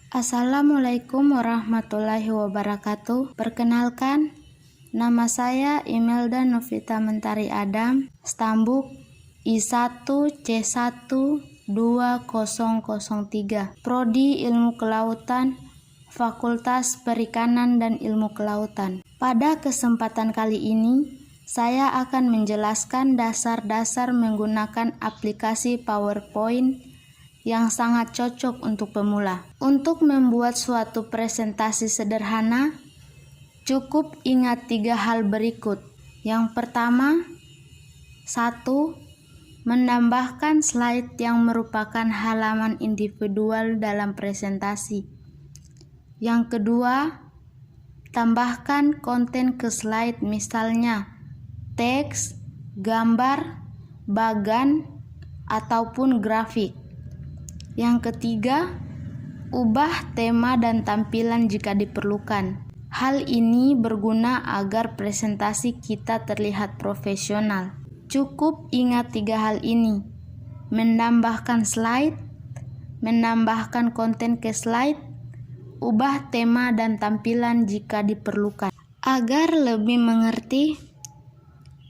Assalamualaikum warahmatullahi wabarakatuh. Perkenalkan, nama saya Imelda Novita Mentari Adam, stambuk I1C12003, Prodi Ilmu Kelautan, Fakultas Perikanan dan Ilmu Kelautan. Pada kesempatan kali ini, saya akan menjelaskan dasar-dasar menggunakan aplikasi PowerPoint yang sangat cocok untuk pemula. Untuk membuat suatu presentasi sederhana, cukup ingat 3 hal berikut. Yang pertama, 1. Menambahkan slide yang merupakan halaman individual dalam presentasi. Yang kedua, tambahkan konten ke slide, misalnya teks, gambar, bagan, ataupun grafik. Yang ketiga, ubah tema dan tampilan jika diperlukan. Hal ini berguna agar presentasi kita terlihat profesional. Cukup ingat 3 hal ini: menambahkan slide, menambahkan konten ke slide, ubah tema dan tampilan jika diperlukan. Agar lebih mengerti,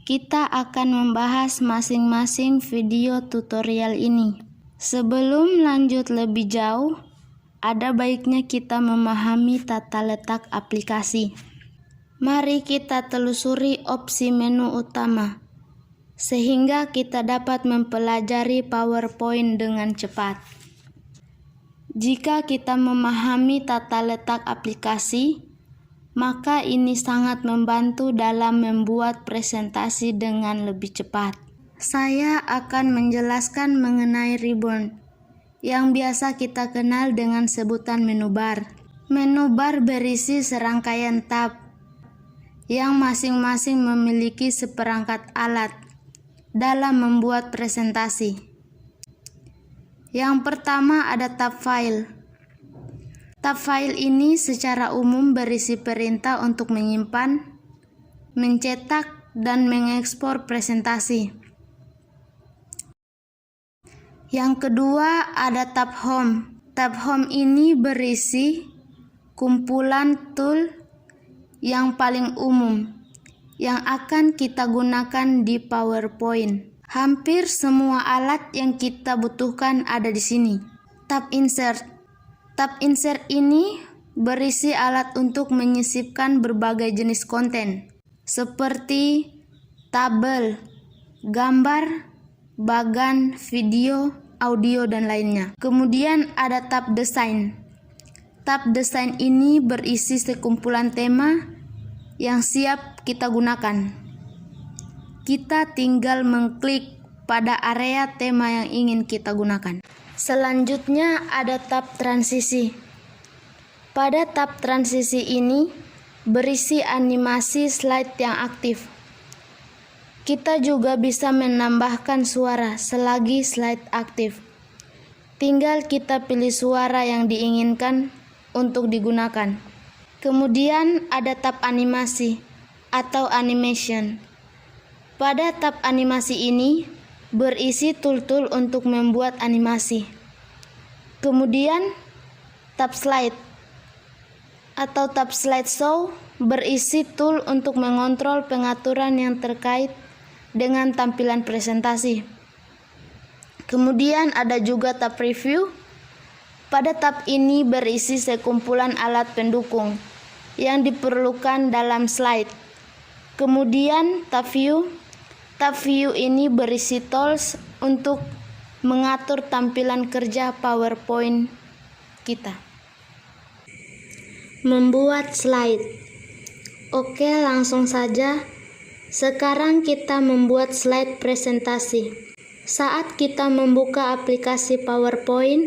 kita akan membahas masing-masing video tutorial ini. Sebelum lanjut lebih jauh, ada baiknya kita memahami tata letak aplikasi. Mari kita telusuri opsi menu utama, sehingga kita dapat mempelajari PowerPoint dengan cepat. Jika kita memahami tata letak aplikasi, maka ini sangat membantu dalam membuat presentasi dengan lebih cepat. Saya akan menjelaskan mengenai ribbon, yang biasa kita kenal dengan sebutan menu bar. Menu bar berisi serangkaian tab, yang masing-masing memiliki seperangkat alat dalam membuat presentasi. Yang pertama ada tab file. Tab file ini secara umum berisi perintah untuk menyimpan, mencetak, dan mengekspor presentasi. Yang kedua ada tab home. Tab home ini berisi kumpulan tool yang paling umum yang akan kita gunakan di PowerPoint. Hampir semua alat yang kita butuhkan ada di sini. Tab insert. Tab insert ini berisi alat untuk menyisipkan berbagai jenis konten seperti tabel, gambar, bagan, video, audio, dan lainnya. Kemudian ada tab desain. Tab desain ini berisi sekumpulan tema yang siap kita gunakan. Kita tinggal mengklik pada area tema yang ingin kita gunakan. Selanjutnya ada tab transisi. Pada tab transisi ini berisi animasi slide yang aktif. Kita juga bisa menambahkan suara selagi slide aktif. Tinggal kita pilih suara yang diinginkan untuk digunakan. Kemudian ada tab animasi atau animation. Pada tab animasi ini berisi tool-tool untuk membuat animasi. Kemudian tab slide atau tab slideshow berisi tool untuk mengontrol pengaturan yang terkait dengan tampilan presentasi. Kemudian ada juga tab preview. Pada tab ini berisi sekumpulan alat pendukung yang diperlukan dalam slide. Kemudian tab view. Tab view ini berisi tools untuk mengatur tampilan kerja PowerPoint kita. Membuat slide. Oke, langsung saja. Sekarang kita membuat slide presentasi. Saat kita membuka aplikasi PowerPoint,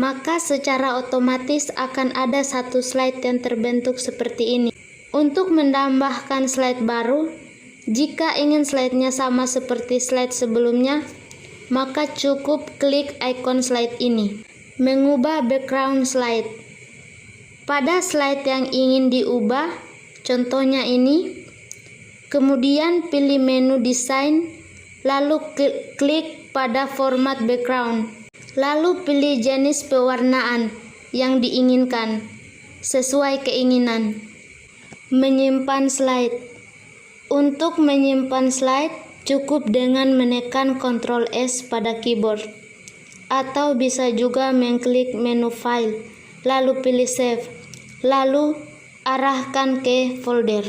maka secara otomatis akan ada satu slide yang terbentuk seperti ini. Untuk menambahkan slide baru, jika ingin slide-nya sama seperti slide sebelumnya, maka cukup klik icon slide ini. Mengubah background slide. Pada slide yang ingin diubah, contohnya ini, kemudian pilih menu desain, lalu klik pada format background, lalu pilih jenis pewarnaan, yang diinginkan sesuai keinginan. Menyimpan slide. Untuk menyimpan slide, cukup dengan menekan Ctrl S pada keyboard. Atau bisa juga mengklik menu file, lalu pilih save, lalu arahkan ke folder.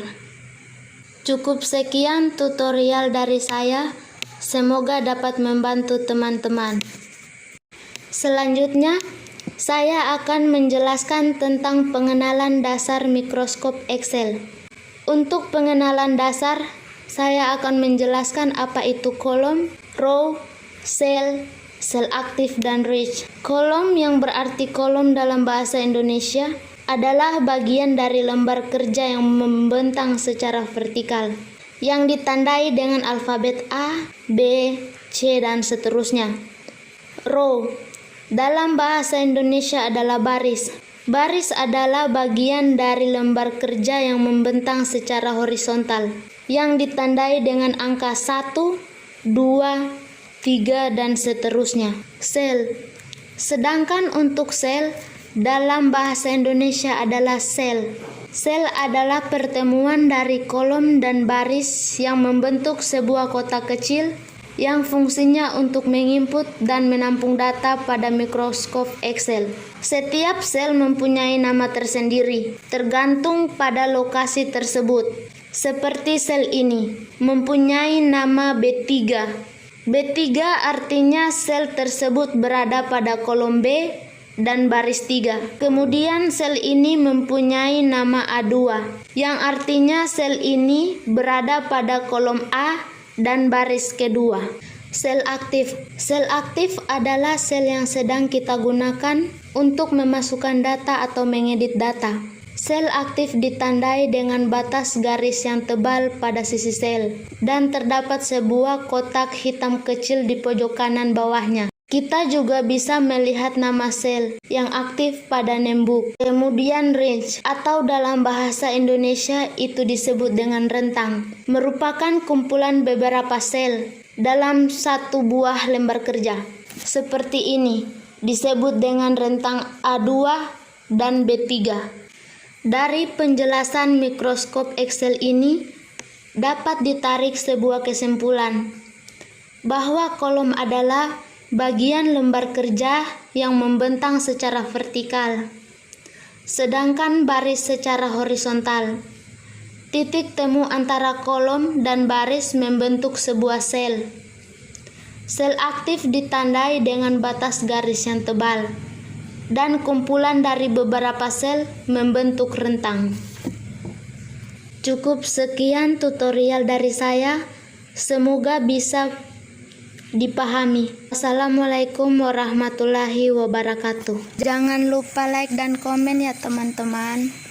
Cukup sekian tutorial dari saya, semoga dapat membantu teman-teman. Selanjutnya, saya akan menjelaskan tentang pengenalan dasar mikroskop Excel. Untuk pengenalan dasar, saya akan menjelaskan apa itu kolom, row, sel, sel aktif, dan range. Kolom yang berarti kolom dalam bahasa Indonesia adalah bagian dari lembar kerja yang membentang secara vertikal, yang ditandai dengan alfabet A, B, C, dan seterusnya. Row dalam bahasa Indonesia adalah baris. Baris adalah bagian dari lembar kerja yang membentang secara horizontal, yang ditandai dengan angka 1, 2, 3, dan seterusnya. Sel. Sedangkan untuk sel dalam bahasa Indonesia adalah sel. Sel adalah pertemuan dari kolom dan baris yang membentuk sebuah kotak kecil yang fungsinya untuk menginput dan menampung data pada mikroskop Excel. Setiap sel mempunyai nama tersendiri, tergantung pada lokasi tersebut. Seperti sel ini, mempunyai nama B3. B3 artinya sel tersebut berada pada kolom B dan baris 3. Kemudian sel ini mempunyai nama A2, yang artinya sel ini berada pada kolom A dan baris kedua. Sel aktif. Sel aktif adalah sel yang sedang kita gunakan untuk memasukkan data atau mengedit data. Sel aktif ditandai dengan batas garis yang tebal pada sisi sel, dan terdapat sebuah kotak hitam kecil di pojok kanan bawahnya. Kita juga bisa melihat nama sel yang aktif pada nembuk. Kemudian range, atau dalam bahasa Indonesia itu disebut dengan rentang, merupakan kumpulan beberapa sel dalam satu buah lembar kerja. Seperti ini, disebut dengan rentang A2 dan B3. Dari penjelasan mikroskop Excel ini, dapat ditarik sebuah kesimpulan bahwa kolom adalah bagian lembar kerja yang membentang secara vertikal, sedangkan baris secara horizontal. Titik temu antara kolom dan baris membentuk sebuah sel. Sel aktif ditandai dengan batas garis yang tebal, dan kumpulan dari beberapa sel membentuk rentang. Cukup sekian tutorial dari saya, semoga bisa dipahami. Assalamualaikum warahmatullahi wabarakatuh. Jangan lupa like dan komen ya teman-teman.